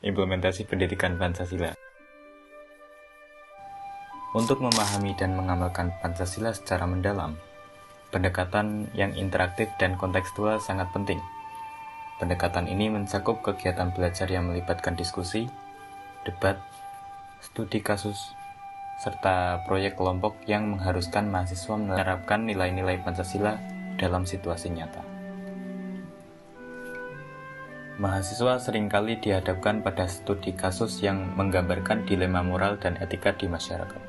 implementasi pendidikan Pancasila. Untuk memahami dan mengamalkan Pancasila secara mendalam, pendekatan yang interaktif dan kontekstual sangat penting. Pendekatan ini mencakup kegiatan belajar yang melibatkan diskusi, debat, studi kasus, serta proyek kelompok yang mengharuskan mahasiswa menerapkan nilai-nilai Pancasila dalam situasi nyata. Mahasiswa seringkali dihadapkan pada studi kasus yang menggambarkan dilema moral dan etika di masyarakat.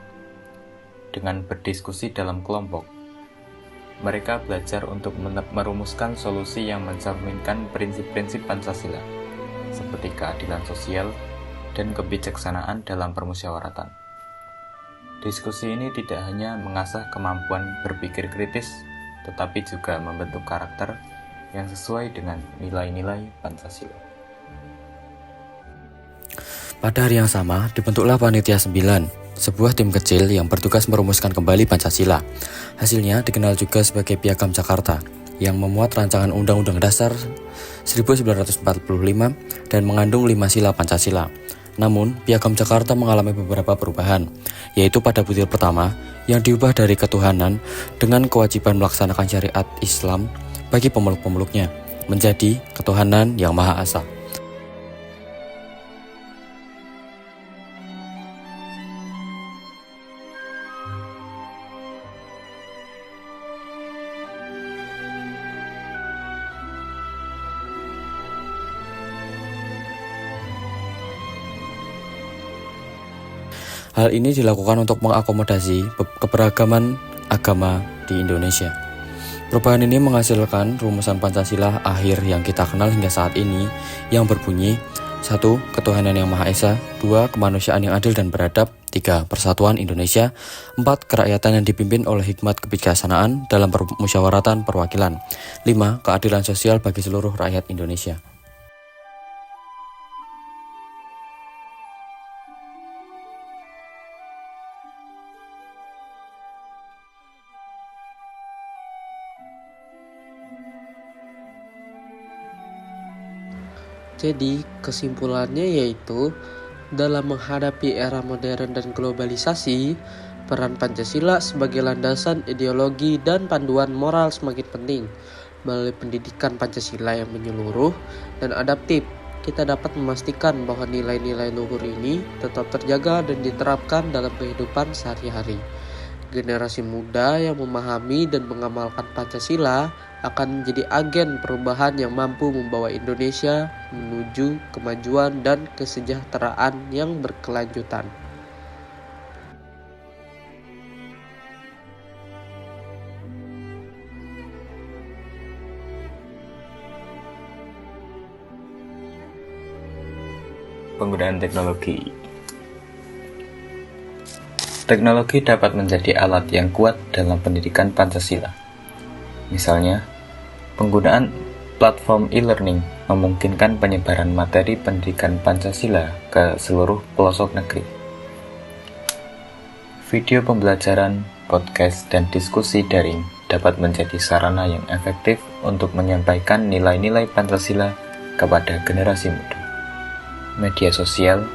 Dengan berdiskusi dalam kelompok, mereka belajar untuk merumuskan solusi yang mencerminkan prinsip-prinsip Pancasila, seperti keadilan sosial dan kebijaksanaan dalam permusyawaratan. Diskusi ini tidak hanya mengasah kemampuan berpikir kritis, tetapi juga membentuk karakter yang sesuai dengan nilai-nilai Pancasila. Pada hari yang sama, dibentuklah Panitia 9, sebuah tim kecil yang bertugas merumuskan kembali Pancasila. Hasilnya dikenal juga sebagai Piagam Jakarta, yang memuat rancangan Undang-Undang Dasar 1945 dan mengandung 5 sila Pancasila. Namun, Piagam Jakarta mengalami beberapa perubahan, yaitu pada butir pertama yang diubah dari ketuhanan dengan kewajiban melaksanakan syariat Islam bagi pemeluk-pemeluknya, menjadi ketuhanan yang Maha Esa. Hal ini dilakukan untuk mengakomodasi keberagaman agama di Indonesia. Perubahan ini menghasilkan rumusan Pancasila akhir yang kita kenal hingga saat ini, yang berbunyi 1. Ketuhanan yang Maha Esa, 2. Kemanusiaan yang adil dan beradab, 3. Persatuan Indonesia, 4. Kerakyatan yang dipimpin oleh hikmat kebijaksanaan dalam musyawaratan perwakilan, 5. Keadilan sosial bagi seluruh rakyat Indonesia. Jadi, kesimpulannya yaitu, dalam menghadapi era modern dan globalisasi, peran Pancasila sebagai landasan ideologi dan panduan moral semakin penting. Melalui pendidikan Pancasila yang menyeluruh dan adaptif, kita dapat memastikan bahwa nilai-nilai luhur ini tetap terjaga dan diterapkan dalam kehidupan sehari-hari. Generasi muda yang memahami dan mengamalkan Pancasila akan menjadi agen perubahan yang mampu membawa Indonesia menuju kemajuan dan kesejahteraan yang berkelanjutan. Penggunaan teknologi. Teknologi dapat menjadi alat yang kuat dalam pendidikan Pancasila. Misalnya, penggunaan platform e-learning memungkinkan penyebaran materi pendidikan Pancasila ke seluruh pelosok negeri. Video pembelajaran, podcast, dan diskusi daring dapat menjadi sarana yang efektif untuk menyampaikan nilai-nilai Pancasila kepada generasi muda. Media sosial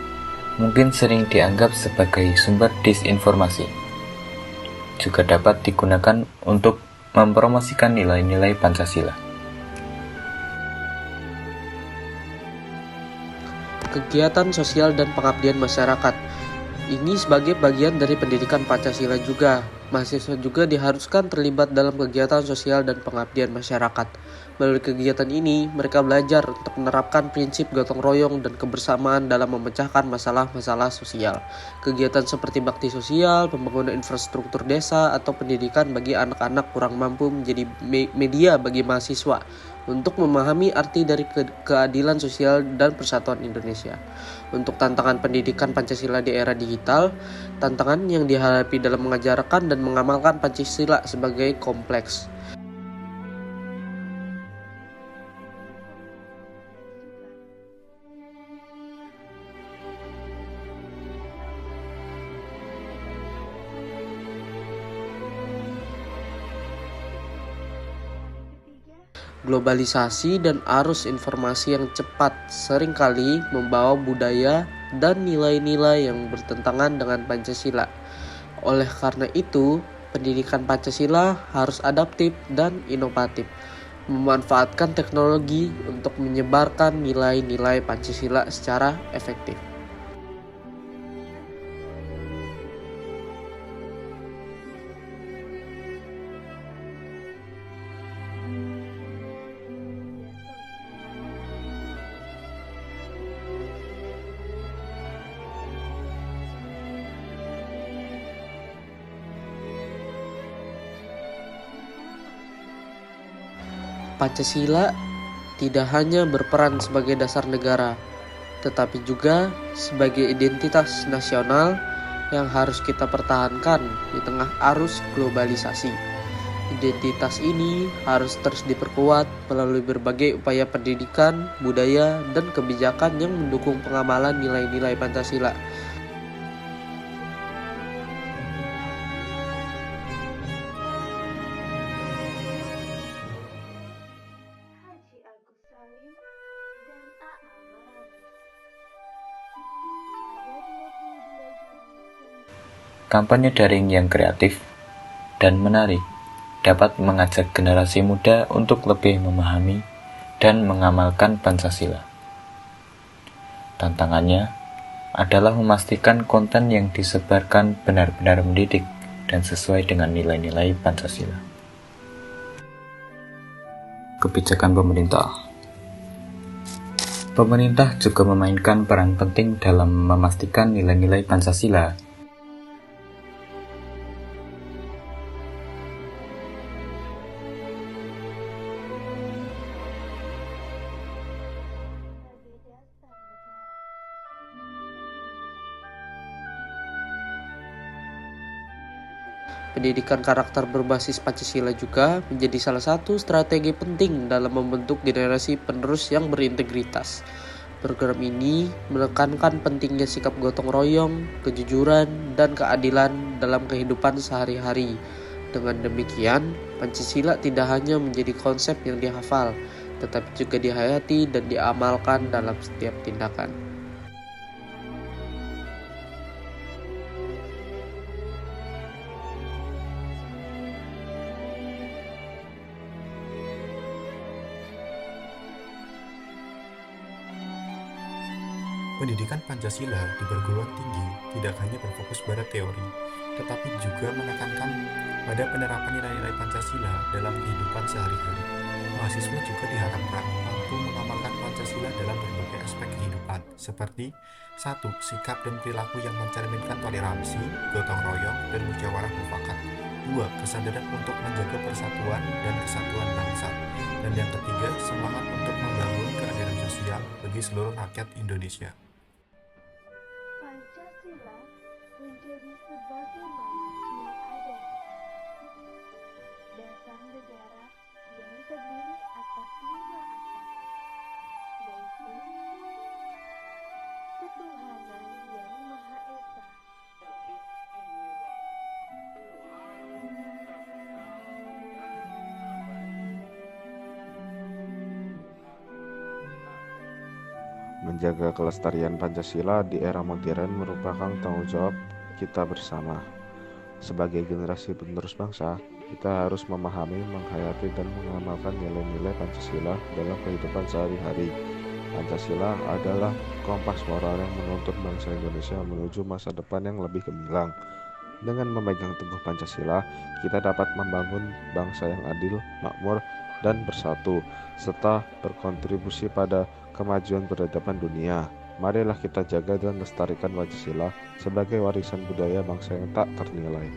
mungkin sering dianggap sebagai sumber disinformasi. Juga dapat digunakan untuk mempromosikan nilai-nilai Pancasila. Kegiatan sosial dan pengabdian masyarakat. Ini sebagai bagian dari pendidikan Pancasila juga. Mahasiswa juga diharuskan terlibat dalam kegiatan sosial dan pengabdian masyarakat. Melalui kegiatan ini, mereka belajar untuk menerapkan prinsip gotong royong dan kebersamaan dalam memecahkan masalah-masalah sosial. Kegiatan seperti bakti sosial, pembangunan infrastruktur desa, atau pendidikan bagi anak-anak kurang mampu menjadi media bagi mahasiswa untuk memahami arti dari keadilan sosial dan persatuan Indonesia. Untuk tantangan pendidikan Pancasila di era digital, tantangan yang dihadapi dalam mengajarkan dan mengamalkan Pancasila sebagai kompleks. Globalisasi dan arus informasi yang cepat seringkali membawa budaya dan nilai-nilai yang bertentangan dengan Pancasila. Oleh karena itu, pendidikan Pancasila harus adaptif dan inovatif, memanfaatkan teknologi untuk menyebarkan nilai-nilai Pancasila secara efektif. Pancasila tidak hanya berperan sebagai dasar negara, tetapi juga sebagai identitas nasional yang harus kita pertahankan di tengah arus globalisasi. Identitas ini harus terus diperkuat melalui berbagai upaya pendidikan, budaya, dan kebijakan yang mendukung pengamalan nilai-nilai Pancasila. Kampanye daring yang kreatif dan menarik dapat mengajak generasi muda untuk lebih memahami dan mengamalkan Pancasila. Tantangannya adalah memastikan konten yang disebarkan benar-benar mendidik dan sesuai dengan nilai-nilai Pancasila. Kebijakan pemerintah. Pemerintah juga memainkan peran penting dalam memastikan nilai-nilai Pancasila Pendidikan karakter berbasis Pancasila juga menjadi salah satu strategi penting dalam membentuk generasi penerus yang berintegritas. Program ini menekankan pentingnya sikap gotong royong, kejujuran, dan keadilan dalam kehidupan sehari-hari. Dengan demikian, Pancasila tidak hanya menjadi konsep yang dihafal, tetapi juga dihayati dan diamalkan dalam setiap tindakan. Pendidikan Pancasila di perguruan tinggi tidak hanya berfokus pada teori, tetapi juga menekankan pada penerapan nilai-nilai Pancasila dalam kehidupan sehari-hari. Mahasiswa juga diharapkan mampu mengamalkan Pancasila dalam berbagai aspek kehidupan, seperti 1. Sikap dan perilaku yang mencerminkan toleransi, gotong royong, dan musyawarah mufakat. 2. Kesadaran untuk menjaga persatuan dan kesatuan bangsa. Dan yang ketiga, semangat untuk membangun keadilan sosial bagi seluruh rakyat Indonesia. Pancasila menjadi sebagai manusia ada dasar negara yang terdiri atas 5 asas, yaitu ketuhanan yang Maha Esa, Menjaga kelestarian Pancasila di era modern merupakan tanggung jawab kita bersama. Sebagai generasi penerus bangsa, kita harus memahami, menghayati, dan mengamalkan nilai-nilai Pancasila dalam kehidupan sehari-hari. Pancasila adalah kompas moral yang menuntun bangsa Indonesia menuju masa depan yang lebih gemilang. Dengan memegang teguh Pancasila, kita dapat membangun bangsa yang adil, makmur, dan bersatu, serta berkontribusi pada kemajuan peradaban dunia. Marilah kita jaga dan lestarikan Pancasila sebagai warisan budaya bangsa yang tak ternilai.